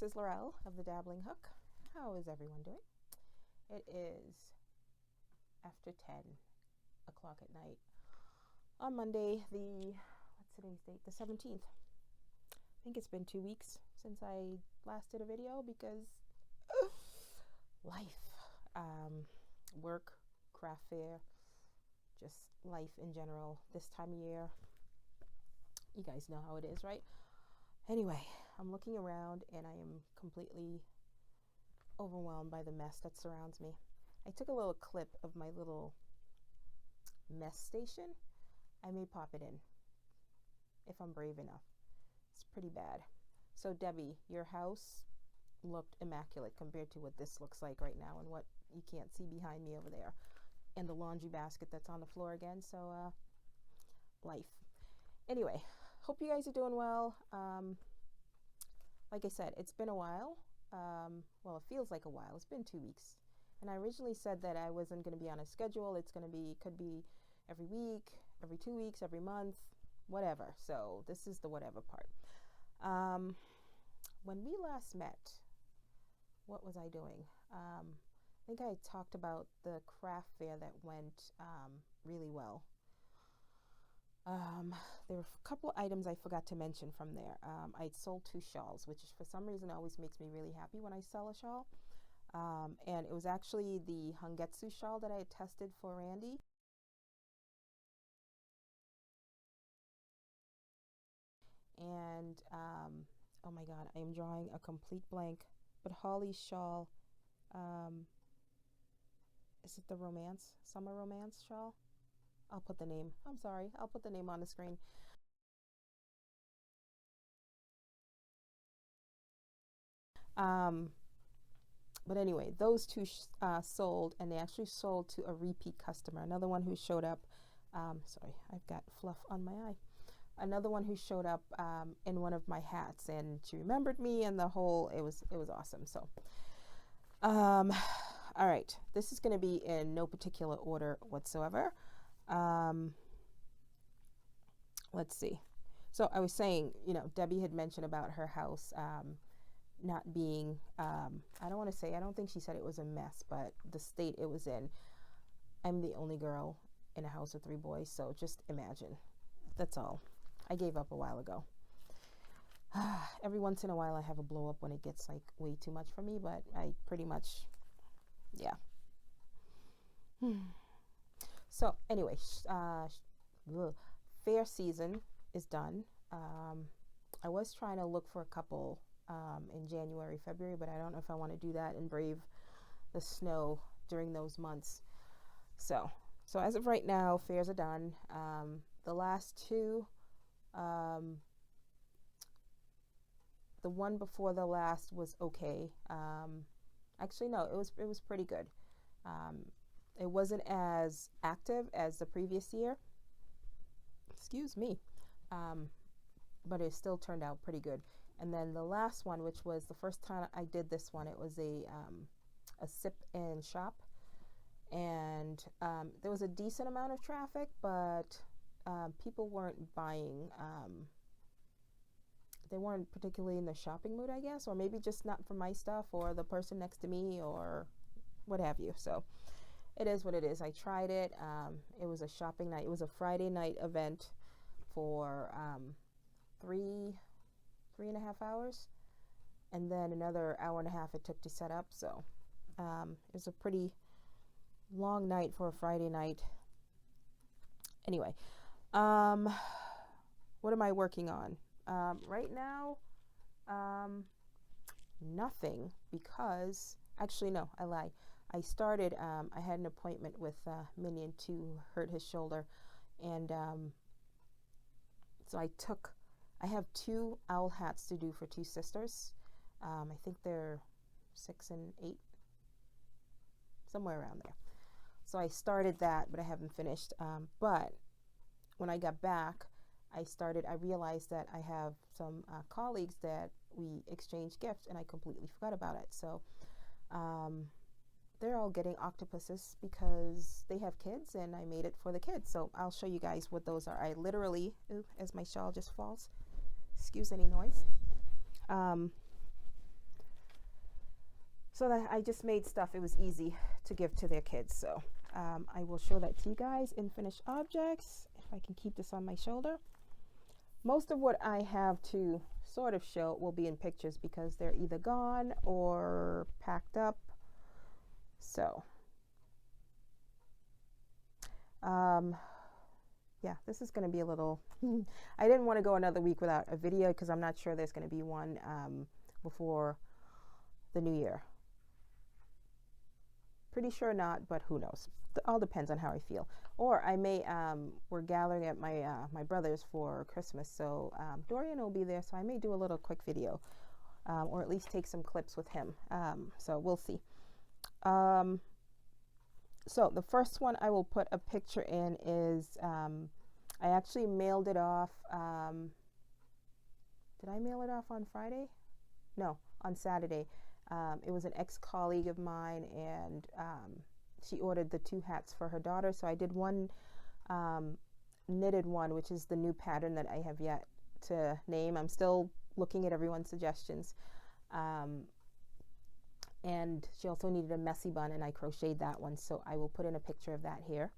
this is Laurel of the Dabbling Hook. How is everyone doing? It is after 10 o'clock at night on Monday, what's today's date? The 17th. I think it's been 2 weeks since I last did a video because life, work, craft fair, just life in general this time of year. You guys know how it is, right? Anyway, I'm looking around and I am completely overwhelmed by the mess that surrounds me. I took a little clip of my little mess station. I may pop it in if I'm brave enough. It's pretty bad. So Debbie, your house looked immaculate compared to what this looks like right now and what you can't see behind me over there. And the laundry basket that's on the floor again. So life. Anyway, hope you guys are doing well. Like I said, it's been a while. Well, it feels like a while. It's been 2 weeks. And I originally said that I wasn't going to be on a schedule. It's going to be, could be every week, every 2 weeks, every month, whatever. So this is the whatever part. When we last met, what was I doing? I think I talked about the craft fair that went really well. There were a couple of items I forgot to mention from there. I sold 2 shawls, which for some reason always makes me really happy when I sell a shawl. And it was actually the Hungetsu shawl that I had tested for Randy. And, oh my God, I am drawing a complete blank. But Holly's shawl, is it the romance, summer romance shawl? I'll put the name. I'm sorry. I'll put the name on the screen. But anyway, those 2 sold, and they actually sold to a repeat customer. Another one who showed up. Sorry, I've got fluff on my eye. Another one who showed up in one of my hats, and she remembered me, and the whole. It was awesome. So, all right, this is going to be in no particular order whatsoever. Let's see. So I was saying, you know, Debbie had mentioned about her house not being, I don't think she said it was a mess, but the state it was in. I'm the only girl in a house of 3 boys, so just imagine. That's all. I gave up a while ago. Every once in a while I have a blow up when it gets like way too much for me, but I pretty much, yeah. So anyway, fair season is done. I was trying to look for a couple in January, February, but I don't know if I want to do that and brave the snow during those months. So as of right now, fairs are done. The last 2, the one before the last was okay. Actually, no, it was pretty good. It wasn't as active as the previous year. Excuse me. But it still turned out pretty good. And then the last one, which was the first time I did this one, it was a sip and shop. And there was a decent amount of traffic, but people weren't buying. They weren't particularly in the shopping mood, I guess, or maybe just not for my stuff or the person next to me or what have you. So it is what it is. I tried it. It was a shopping night. It was a Friday night event for 3.5 hours, and then another hour and a half it took to set up. So it was a pretty long night for a Friday night. Anyway, what am I working on right now? Nothing, because actually no, I lie. I started, I had an appointment with Minion to hurt his shoulder, and so I have 2 owl hats to do for 2 sisters. I think they're 6 and 8, somewhere around there. So I started that, but I haven't finished. But when I got back, I realized that I have some colleagues that we exchange gifts, and I completely forgot about it. So they're all getting octopuses because they have kids, and I made it for the kids. So I'll show you guys what those are. I literally, as my shawl just falls, excuse any noise. so that I just made stuff. It was easy to give to their kids. So I will show that to you guys in finished objects. If I can keep this on my shoulder. Most of what I have to sort of show will be in pictures because they're either gone or packed up. So yeah, this is going to be a little I didn't want to go another week without a video because I'm not sure there's going to be one before the new year. Pretty sure not, but who knows? It all depends on how I feel. Or I may, we're gathering at my my brother's for Christmas, so Dorian will be there, so I may do a little quick video, or at least take some clips with him. So we'll see. So the first one I will put a picture in is, I actually mailed it off. Did I mail it off on Friday? No, on Saturday. It was an ex-colleague of mine, and she ordered the 2 hats for her daughter. So I did one knitted one, which is the new pattern that I have yet to name. I'm still looking at everyone's suggestions. And she also needed a messy bun, and I crocheted that one. So I will put in a picture of that here.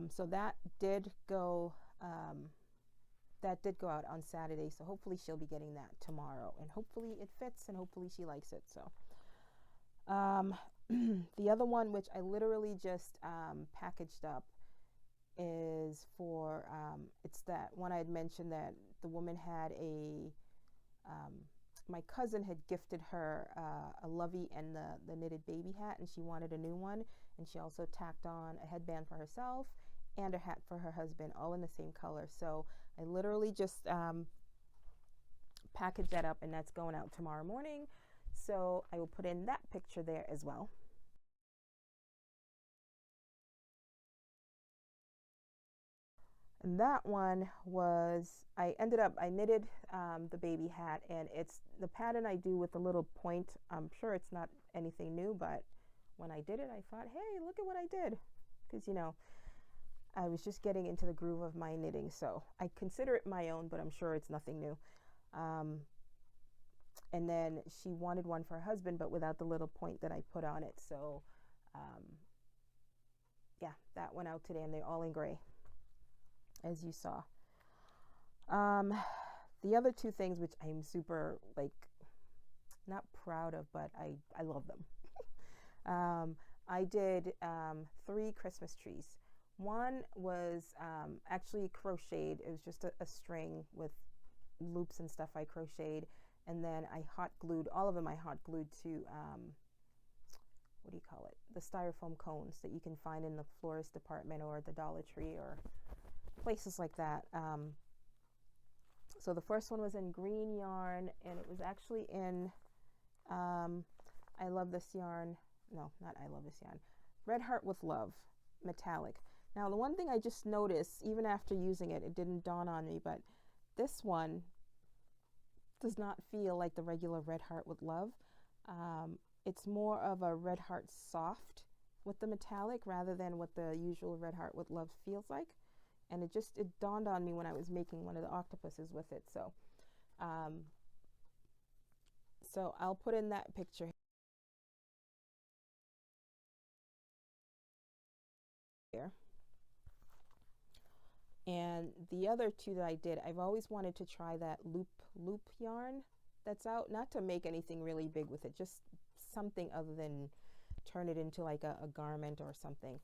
So that did go out on Saturday, so hopefully she'll be getting that tomorrow, and hopefully it fits, and hopefully she likes it. So the other one, which I literally just packaged up, is for it's that one I had mentioned that the woman had a my cousin had gifted her a lovey and the knitted baby hat, and she wanted a new one, and she also tacked on a headband for herself and a hat for her husband, all in the same color. So I literally just packaged that up, and that's going out tomorrow morning. So I will put in that picture there as well. And that one was, I knitted the baby hat, and it's the pattern I do with the little point. I'm sure it's not anything new, but when I did it, I thought, hey, look at what I did. Because, you know, I was just getting into the groove of my knitting. So I consider it my own, but I'm sure it's nothing new. And then she wanted one for her husband, but without the little point that I put on it. So, yeah, that went out today, and they're all in gray, as you saw. The other 2 things, which I'm super, like, not proud of, but I love them. I did 3 Christmas trees. One was actually crocheted. It was just a string with loops and stuff I crocheted, and then I hot glued, all of them I hot glued to, what do you call it? The styrofoam cones that you can find in the florist department or the Dollar Tree or places like that. So the first one was in green yarn, and it was actually in, I love this yarn. No, not I love this yarn. Red Heart with Love, metallic. Now, the one thing I just noticed, even after using it, it didn't dawn on me, but this one does not feel like the regular Red Heart with Love. It's more of a Red Heart soft with the metallic rather than what the usual Red Heart with Love feels like. And it dawned on me when I was making one of the octopuses with it. So, so I'll put in that picture here. And the other 2 that I did, I've always wanted to try that loop yarn that's out, not to make anything really big with it, just something other than turn it into like a garment or something.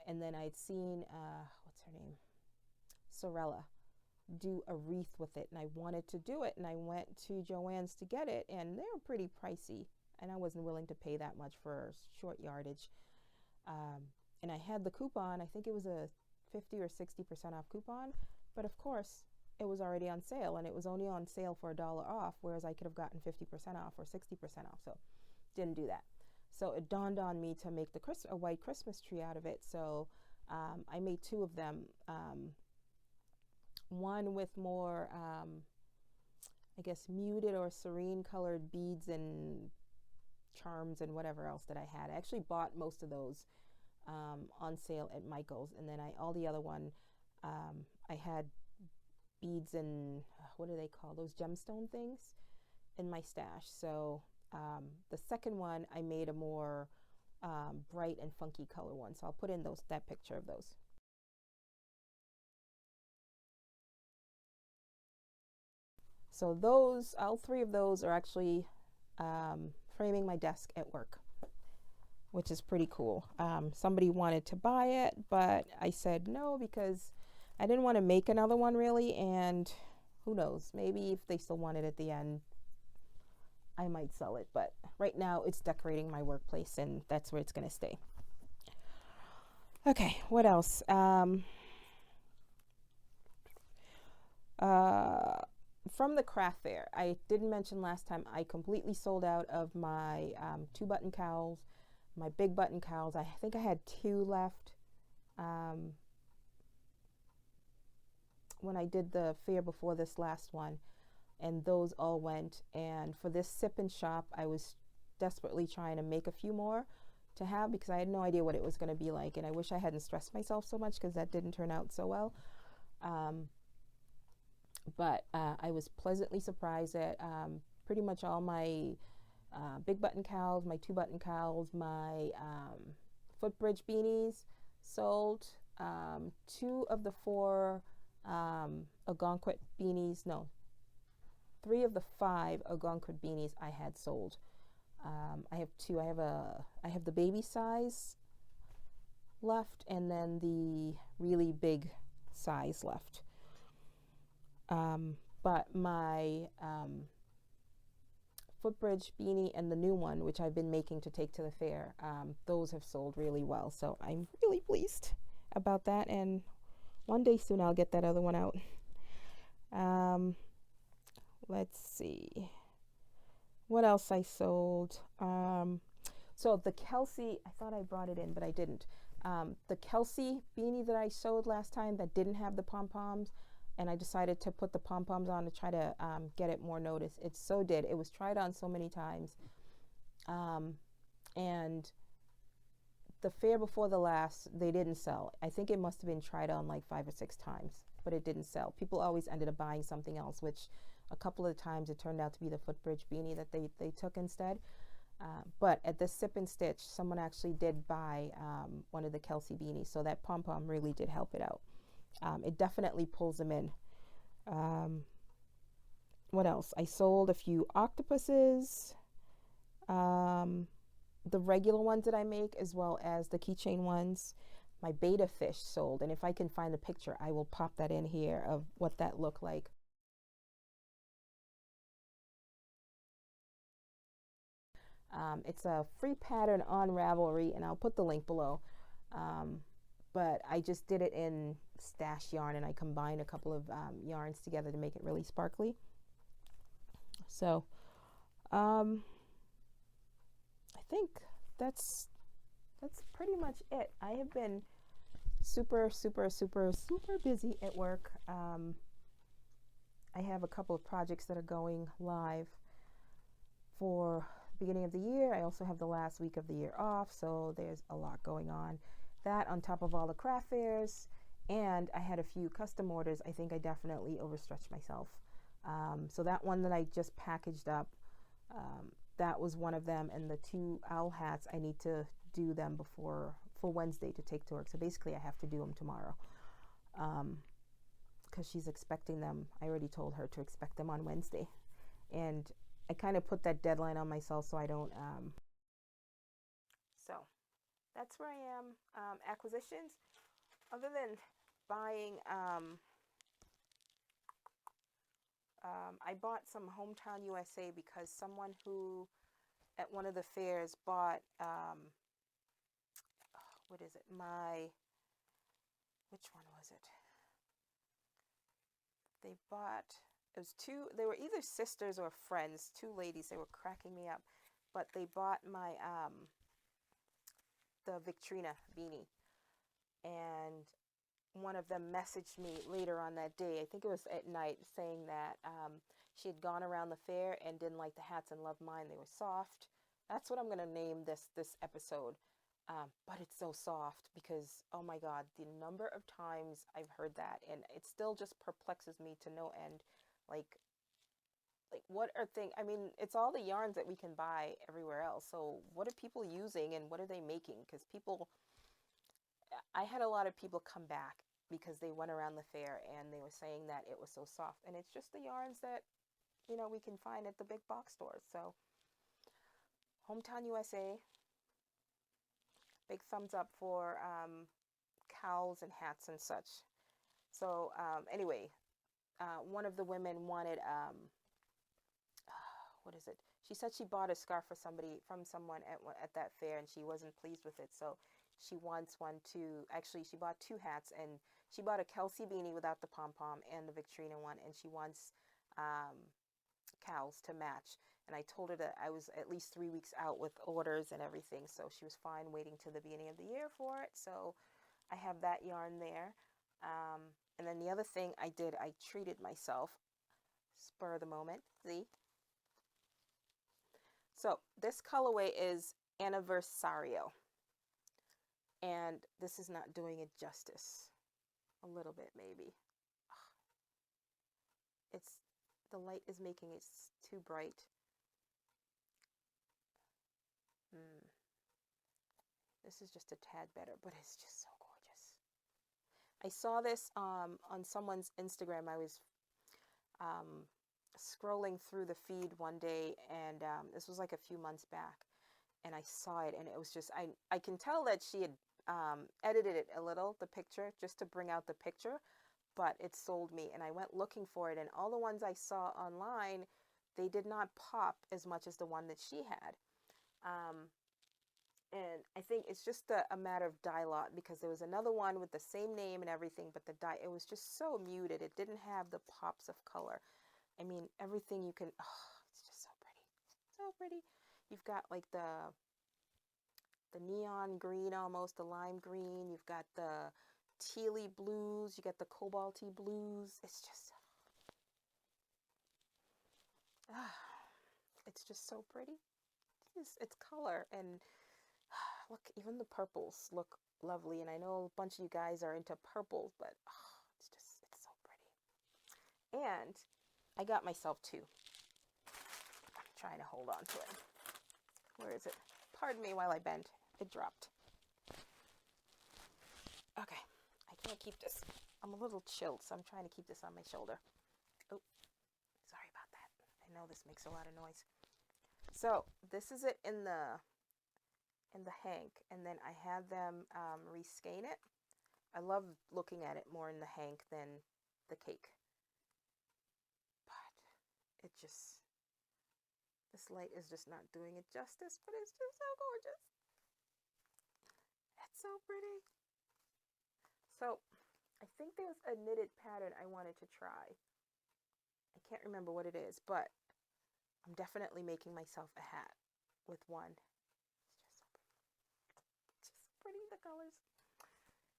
And then I'd seen, what's her name? Sorella do a wreath with it, and I wanted to do it, and I went to Joann's to get it, and they were pretty pricey, and I wasn't willing to pay that much for short yardage. And I had the coupon. I think it was a 50 or 60% off coupon, but of course it was already on sale, and it was only on sale for $1 off, whereas I could have gotten 50% off or 60% off. So didn't do that. So it dawned on me to make a white Christmas tree out of it. So I made 2 of them. One with more, I guess, muted or serene colored beads and charms and whatever else that I had. I actually bought most of those on sale at Michael's, and then all the other one, I had beads and what do they call those gemstone things in my stash. So the second one, I made a more bright and funky color one. So I'll put in that picture of those. So those, all three of those are actually framing my desk at work, which is pretty cool. Somebody wanted to buy it, but I said no because I didn't want to make another one really, and who knows, maybe if they still want it at the end, I might sell it, but right now it's decorating my workplace and that's where it's going to stay. Okay, what else? From the craft fair, I didn't mention last time, I completely sold out of my 2-button cowls, my big button cowls. I think I had 2 left when I did the fair before this last one, and those all went. And for this sip and shop, I was desperately trying to make a few more to have because I had no idea what it was going to be like, and I wish I hadn't stressed myself so much because that didn't turn out so well. But I was pleasantly surprised that pretty much all my big button cowls, my 2-button cowls, my footbridge beanies sold. 2 of the 4 Algonquin beanies, no, 3 of the 5 Algonquin beanies I had sold. I have 2. I have the baby size left, and then the really big size left. But my footbridge beanie and the new one, which I've been making to take to the fair, those have sold really well. So I'm really pleased about that. And one day soon I'll get that other one out. Let's see what else I sold. So the Kelsey, I thought I brought it in, but I didn't. The Kelsey beanie that I sewed last time that didn't have the pom-poms, and I decided to put the pom-poms on to try to get it more notice. It so did. It was tried on so many times. And the fair before the last, they didn't sell. I think it must have been tried on like 5 or 6 times, but it didn't sell. People always ended up buying something else, which a couple of times it turned out to be the footbridge beanie that they took instead. But at the Sip and Stitch, someone actually did buy one of the Kelsey beanies, so that pom-pom really did help it out. It definitely pulls them in. What else? I sold a few octopuses, the regular ones that I make, as well as the keychain ones. My betta fish sold, and if I can find the picture, I will pop that in here of what that looked like. It's a free pattern on Ravelry, and I'll put the link below. But I just did it in stash yarn, and I combined a couple of yarns together to make it really sparkly. So I think that's pretty much it. I have been super busy at work. I have a couple of projects that are going live for the beginning of the year. I also have the last week of the year off, so there's a lot going on. That on top of all the craft fairs, and I had a few custom orders. I think I definitely overstretched myself. So that one that I just packaged up, that was one of them, and the 2 owl hats, I need to do them for Wednesday to take to work. So basically I have to do them tomorrow because she's expecting them. I already told her to expect them on Wednesday, and I kind of put that deadline on myself so I don't so that's where I am. Acquisitions, other than buying, I bought some Hometown USA because someone who at one of the fairs bought, what is it? Which one was it? They bought, it was 2, they were either sisters or friends, 2 ladies. They were cracking me up, but they bought my, the Victrina beanie, and one of them messaged me later on that day, I think it was at night, saying that she had gone around the fair and didn't like the hats and loved mine. They were soft. That's what I'm going to name this episode. But it's so soft because, oh my God, the number of times I've heard that, and it still just perplexes me to no end. Like, what are things? I mean, it's all the yarns that we can buy everywhere else. So what are people using and what are they making? Because people, I had a lot of people come back because they went around the fair and they were saying that it was so soft, and it's just the yarns that we can find at the big box stores. So Hometown USA, big thumbs up for cowls and hats and such. So anyway, one of the women wanted what is it? She said she bought a scarf for from someone at that fair, and she wasn't pleased with it. So she wants one to, actually she bought two hats, and she bought a Kelsey beanie without the pom pom and the Victorina one, and she wants cowls to match. And I told her that I was at least 3 weeks out with orders and everything, so she was fine waiting till the beginning of the year for it. So I have that yarn there. And then the other thing I did, I treated myself, spur of the moment. See? So this colorway is Anniversario, and this is not doing it justice. A little bit, maybe. The light is making it too bright. This is just a tad better, but it's just so gorgeous. I saw this on someone's Instagram. I was scrolling through the feed one day, and this was like a few months back, and I saw it, and it was just, I can tell that she had edited it a little, the picture, just to bring out the picture, but it sold me, and I went looking for it, and all the ones I saw online, they did not pop as much as the one that she had. And I think it's just a matter of dye lot, because there was another one with the same name and everything, but the dye, it was just so muted. It didn't have the pops of color. I mean, everything you can, it's just so pretty. So pretty. You've got like the neon green, almost the lime green. You've got the tealy blues. You got the cobalty blues. It's just so pretty. It's color, and look, even the purples look lovely. And I know a bunch of you guys are into purples, but it's so pretty. And I got myself two. I'm trying to hold on to it. Where is it? Pardon me while I bend. It dropped. Okay, I can't keep this. I'm a little chilled, so I'm trying to keep this on my shoulder. Oh, sorry about that. I know this makes a lot of noise. So this is it in the hank, and then I had them reskein it. I love looking at it more in the hank than the cake, but it just, this light is just not doing it justice, but it's just so gorgeous. It's so pretty. So I think there's a knitted pattern I wanted to try. I can't remember what it is, but I'm definitely making myself a hat with one. It's just so pretty. It's just so pretty, the colors.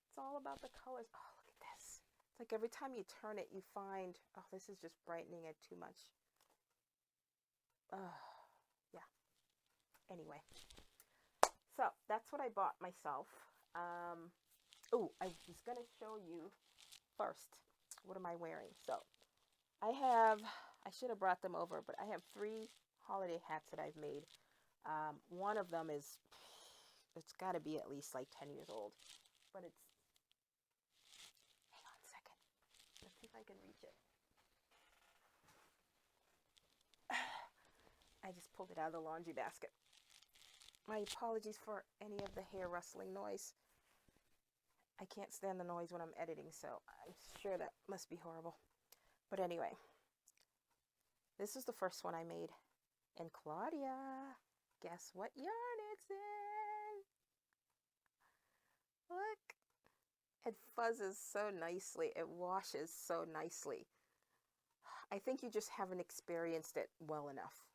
It's all about the colors. Oh, look at this. It's like every time you turn it, you find, oh, this is just brightening it too much. Yeah. Anyway. So that's what I bought myself. Oh, I was going to show you first. What am I wearing? So I should have brought them over, but I have 3 holiday hats that I've made. One of them it's got to be at least like 10 years old, but hang on a second. Let's see if I can reach it. I just pulled it out of the laundry basket. My apologies for any of the hair rustling noise. I can't stand the noise when I'm editing, so I'm sure that must be horrible. But anyway, this is the first one I made. And Claudia, guess what yarn it's in? Look, it fuzzes so nicely. It washes so nicely. I think you just haven't experienced it well enough.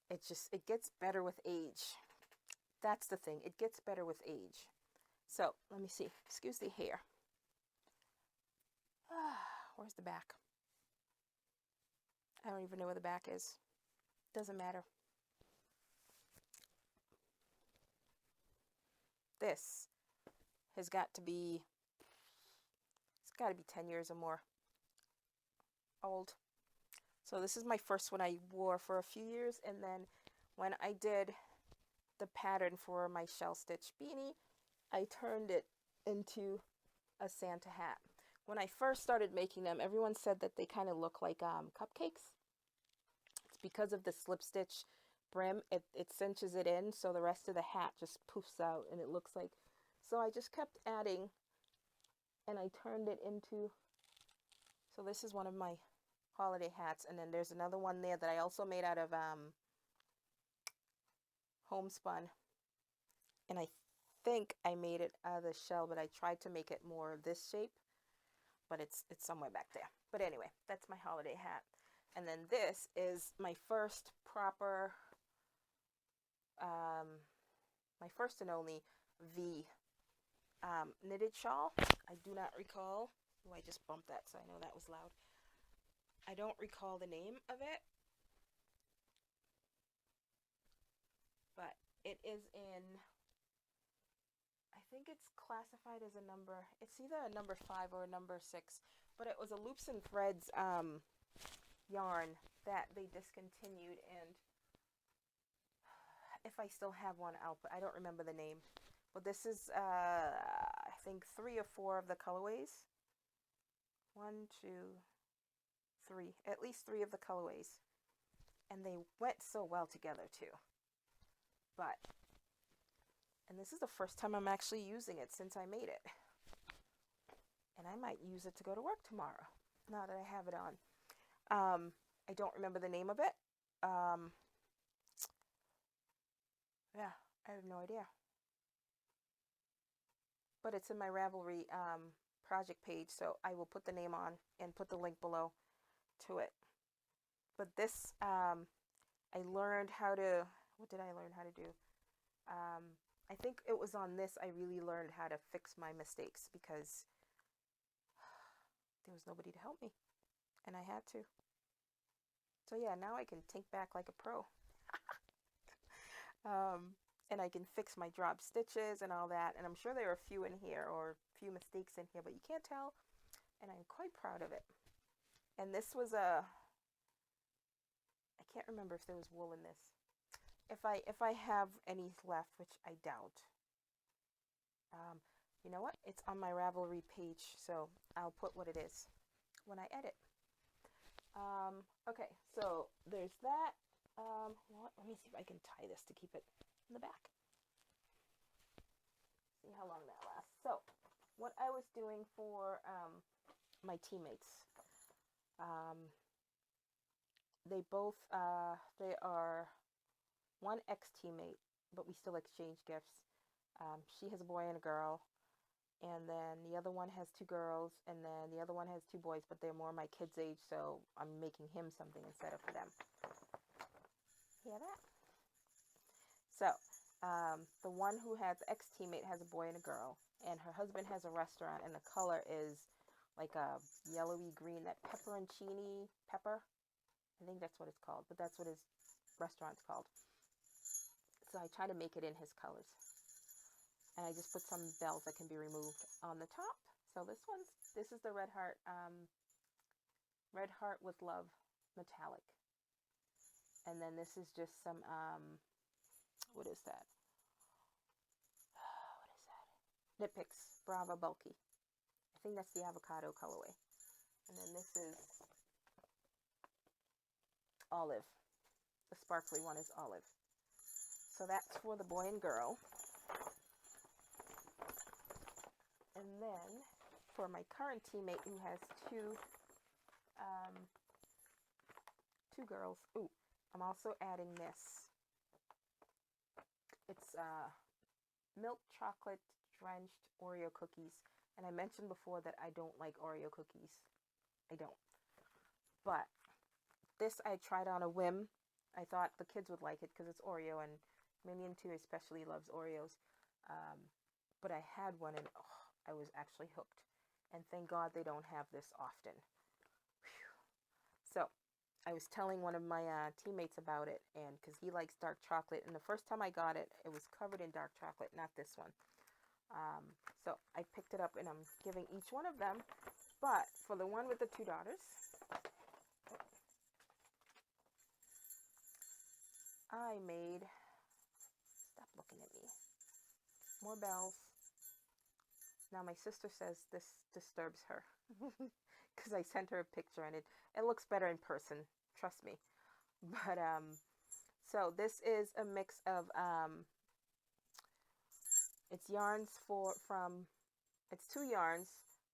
It gets better with age. That's the thing. It gets better with age. So let me see. Excuse the hair. Where's the back? I don't even know where the back is. Doesn't matter. this has got to be, it's got to be 10 years or more old. So this is my first one I wore for a few years, and then when I did the pattern for my shell stitch beanie, I turned it into a Santa hat. When I first started making them, everyone said that they kind of look like cupcakes. It's because of the slip stitch brim. It cinches it in, so the rest of the hat just poofs out and it looks like, so I just kept adding and I turned it into, so this is one of my holiday hats, and then there's another one there that I also made out of homespun, and I think I made it out of the shell, but I tried to make it more this shape, but it's somewhere back there. But anyway, that's my holiday hat. And then this is my first proper, my first and only V knitted shawl. I do not recall. Oh, I just bumped that, so I know that was loud. I don't recall the name of it, but it is in, I think it's classified as a number, it's either a number 5 or a number 6, but it was a Loops and Threads yarn that they discontinued, and if I still have one, I don't remember the name, but this is I think 3 or 4 of the colorways. 1, 2, 3, at least 3 of the colorways, and they went so well together too. But, and this is the first time I'm actually using it since I made it, and I might use it to go to work tomorrow now that I have it on. I don't remember the name of it. Yeah, I have no idea, but it's in my Ravelry project page, so I will put the name on and put the link below to it. But this, I learned how to, what did I learn how to do? I think it was on this I really learned how to fix my mistakes, because there was nobody to help me, and I had to. So yeah, now I can think back like a pro. And I can fix my drop stitches and all that, and I'm sure there are a few in here, or a few mistakes in here, but you can't tell, and I'm quite proud of it. And this was a, I can't remember if there was wool in this. If I have any left, which I doubt. You know what? It's on my Ravelry page, so I'll put what it is when I edit. Okay, so there's that. You know what? Let me see if I can tie this to keep it in the back. See how long that lasts. So, what I was doing for my teammates, they both, they are one ex-teammate, but we still exchange gifts. She has a boy and a girl, and then the other one has 2 girls, and then the other one has 2 boys, but they're more my kid's age, so I'm making him something instead of for them. Hear that? So, the one who has the ex-teammate has a boy and a girl, and her husband has a restaurant, and the color is like a yellowy green, that pepperoncini pepper. I think that's what it's called, but that's what his restaurant's called. So I try to make it in his colors. And I just put some bells that can be removed on the top. So this is the Red Heart with Love metallic. And then this is just some, what is that? What is that? Knit Picks Brava Bulky. I think that's the avocado colorway. And then this is olive. The sparkly one is olive. So that's for the boy and girl. And then for my current teammate who has 2 girls. Ooh, I'm also adding this. It's milk chocolate drenched Oreo cookies. And I mentioned before that I don't like Oreo cookies. I don't. But this I tried on a whim. I thought the kids would like it because it's Oreo, and Minion 2 especially loves Oreos. But I had one, and I was actually hooked. And thank God they don't have this often. Whew. So I was telling one of my teammates about it, and because he likes dark chocolate, and the first time I got it, it was covered in dark chocolate, not this one. So I picked it up and I'm giving each one of them. But for the one with the two daughters, I made, stop looking at me, more bells. Now my sister says this disturbs her because I sent her a picture and it looks better in person, trust me. But so this is a mix of it's yarns it's two yarns,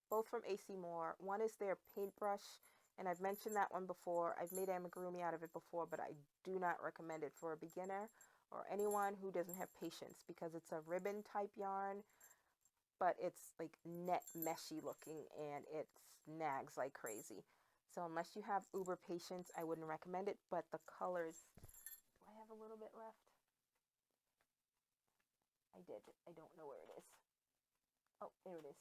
both from AC Moore. One is their paintbrush, and I've mentioned that one before. I've made amigurumi out of it before, but I do not recommend it for a beginner or anyone who doesn't have patience because it's a ribbon type yarn, but it's like net meshy looking and it snags like crazy. So unless you have uber patience, I wouldn't recommend it. But the colors, do I have a little bit left? I did. I don't know where it is. Oh, there it is.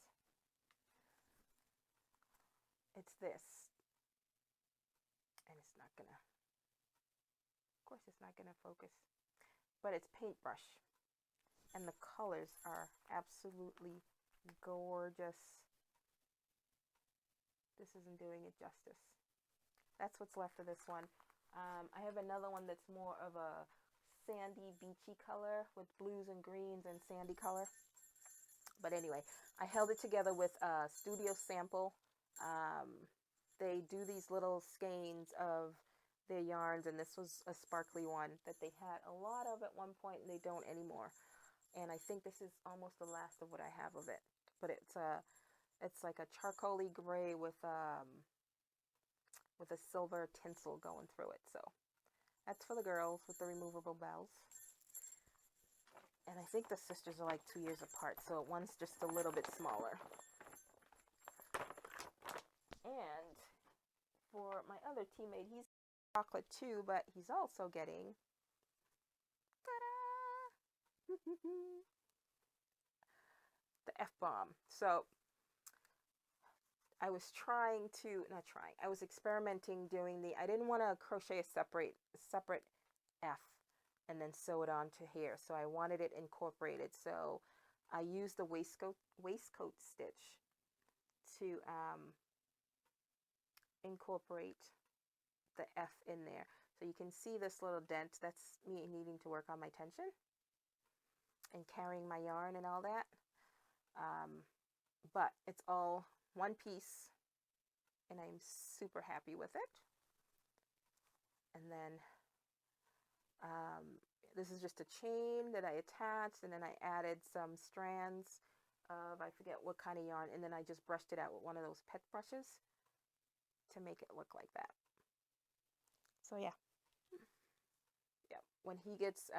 It's this. And it's not gonna, of course it's not gonna focus. But it's paintbrush. And the colors are absolutely gorgeous. This isn't doing it justice. That's what's left of this one. I have another one that's more of a sandy, beachy color with blues and greens and sandy color. But anyway, I held it together with a studio sample. They do these little skeins of their yarns, and this was a sparkly one that they had a lot of at one point, and they don't anymore. And I think this is almost the last of what I have of it. But it's like a charcoaly gray with a silver tinsel going through it. So that's for the girls with the removable bells. And I think the sisters are like 2 years apart, so one's just a little bit smaller. And for my other teammate, he's chocolate too, but he's also getting ta-da! The F-bomb. So I was I was experimenting doing I didn't want to crochet a separate F and then sew it onto here. So I wanted it incorporated. So I used the waistcoat stitch to incorporate the F in there. So you can see this little dent. That's me needing to work on my tension and carrying my yarn and all that. But it's all one piece and I'm super happy with it. And then this is just a chain that I attached, and then I added some strands of, I forget what kind of yarn, and then I just brushed it out with one of those pet brushes to make it look like that. So yeah. When he gets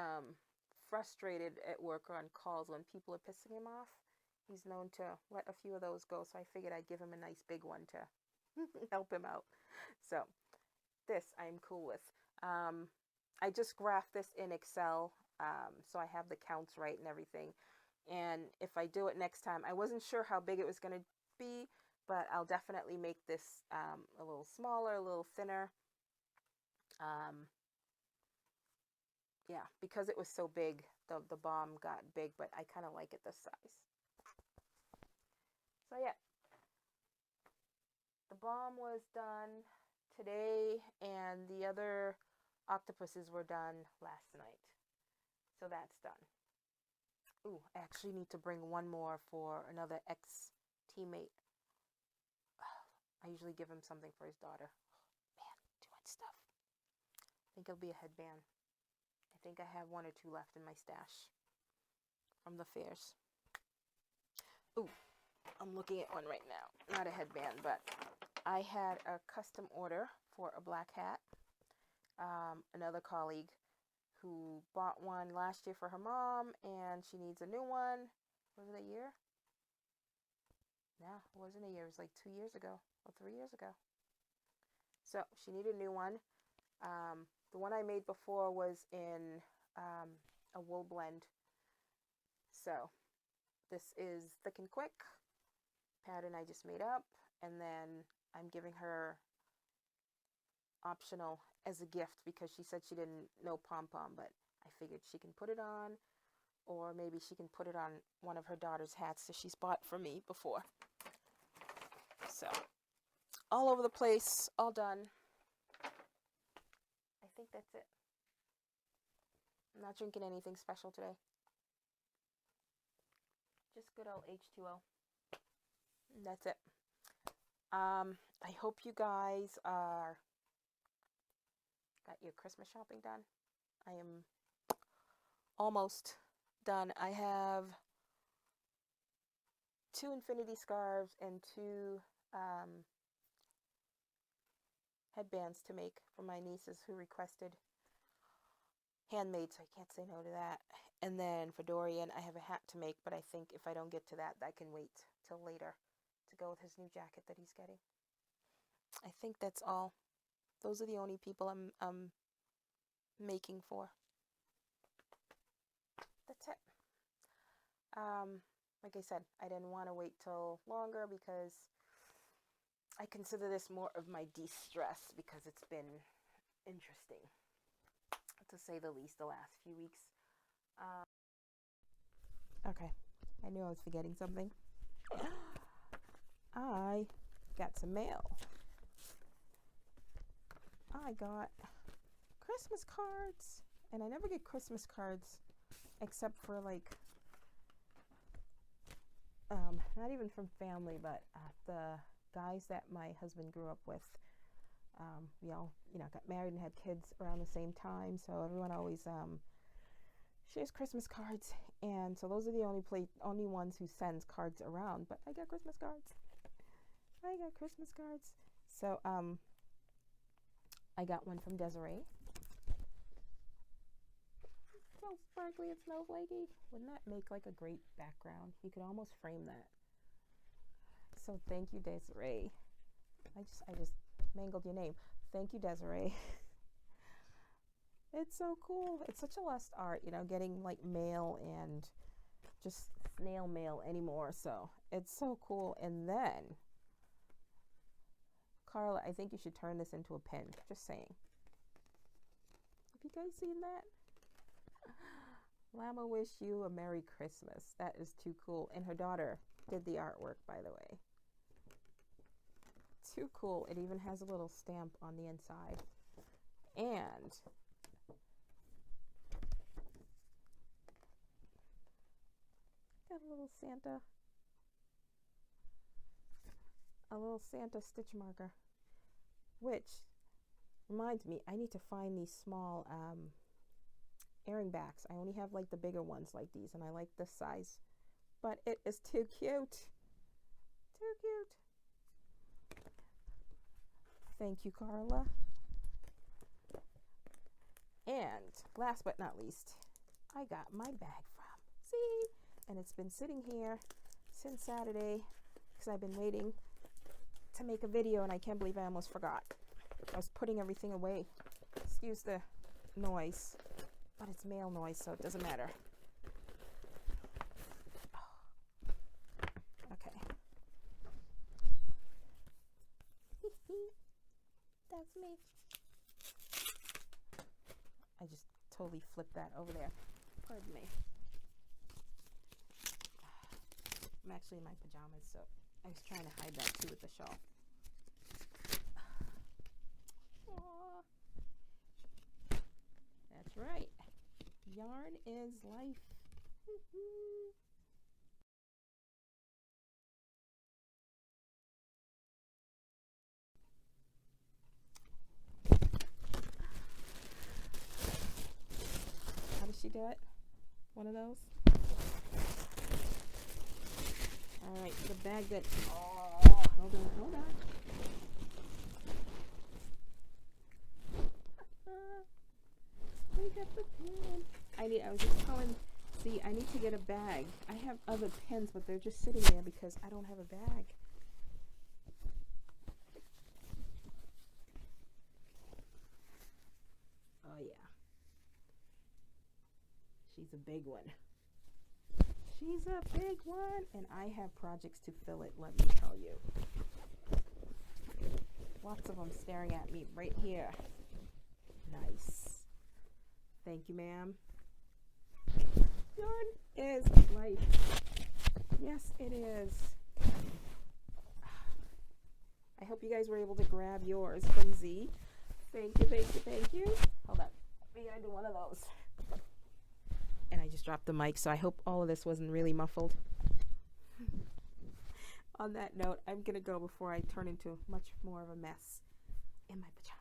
frustrated at work or on calls when people are pissing him off, he's known to let a few of those go. So I figured I'd give him a nice big one to help him out. So this I'm cool with. I just graphed this in Excel, so I have the counts right and everything. And if I do it next time, I wasn't sure how big it was going to be, but I'll definitely make this a little smaller, a little thinner. Yeah, because it was so big, the bomb got big, but I kind of like it this size. So yeah, the bomb was done today, and the other octopuses were done last night. So that's done. Ooh, I actually need to bring one more for another ex-teammate. I usually give him something for his daughter. Man, too much stuff. I think it'll be a headband. I think I have one or two left in my stash from the fairs. Ooh, I'm looking at one right now. Not a headband, but I had a custom order for a black hat. Another colleague who bought one last year for her mom, and she needs a new one. Was it a year? No, it wasn't a year. It was like 2 years ago or 3 years ago. So she needed a new one. The one I made before was in a wool blend. So this is Thick and Quick pattern I just made up, and then I'm giving her optional as a gift because she said she didn't know pom-pom, but I figured she can put it on or maybe she can put it on one of her daughter's hats that she's bought for me before. So, all over the place, all done. I think that's it. I'm not drinking anything special today. Just good old H2O. And that's it. I hope you guys got your Christmas shopping done. I am almost done. I have 2 infinity scarves and 2 headbands to make for my nieces who requested handmade, so I can't say no to that. And then for Dorian, I have a hat to make, but I think if I don't get to that, I can wait till later to go with his new jacket that he's getting. I think that's all. Those are the only people I'm making for. That's it. Like I said, I didn't want to wait till longer because I consider this more of my de-stress because it's been interesting, to say the least, the last few weeks. Okay, I knew I was forgetting something. I got some mail. I got Christmas cards, and I never get Christmas cards except for like not even from family, but the guys that my husband grew up with. We all, got married and had kids around the same time, so everyone always shares Christmas cards, and so those are the only ones who sends cards around. But I got Christmas cards. So I got one from Desiree. It's so sparkly and snowflakey. Wouldn't that make like a great background? You could almost frame that. So thank you, Desiree. I just mangled your name. Thank you, Desiree. It's so cool. It's such a lost art, getting like mail and just snail mail anymore. So it's so cool. And then, Carla, I think you should turn this into a pin. Just saying. Have you guys seen that? Llama wish you a Merry Christmas. That is too cool. And her daughter did the artwork, by the way. Too cool. It even has a little stamp on the inside. And got a little Santa stitch marker, which reminds me, I need to find these small earring backs. I only have like the bigger ones like these, and I like this size, but it is too cute. Thank you, Carla. And last but not least, I got my bag from See, and it's been sitting here since Saturday because I've been waiting to make a video, and I can't believe I almost forgot. I was putting everything away. Excuse the noise, but it's mail noise, so it doesn't matter. Okay. That's me. I just totally flipped that over there. Pardon me. I'm actually in my pajamas, so I was trying to hide that too with the shawl. Aww. That's right. Yarn is life. How does she do it? One of those? Alright, the bag that... Oh, hold on. I got the pen. I was just telling... See, I need to get a bag. I have other pens, but they're just sitting there because I don't have a bag. Oh, yeah. She's a big one. She's a big one, and I have projects to fill it, let me tell you. Lots of them staring at me right here. Nice. Thank you, ma'am. Yarn is life. Yes, it is. I hope you guys were able to grab yours from Z. Thank you, thank you, thank you. Hold up. We gotta do one of those. And I just dropped the mic, so I hope all of this wasn't really muffled. On that note, I'm gonna go before I turn into much more of a mess in my pajamas.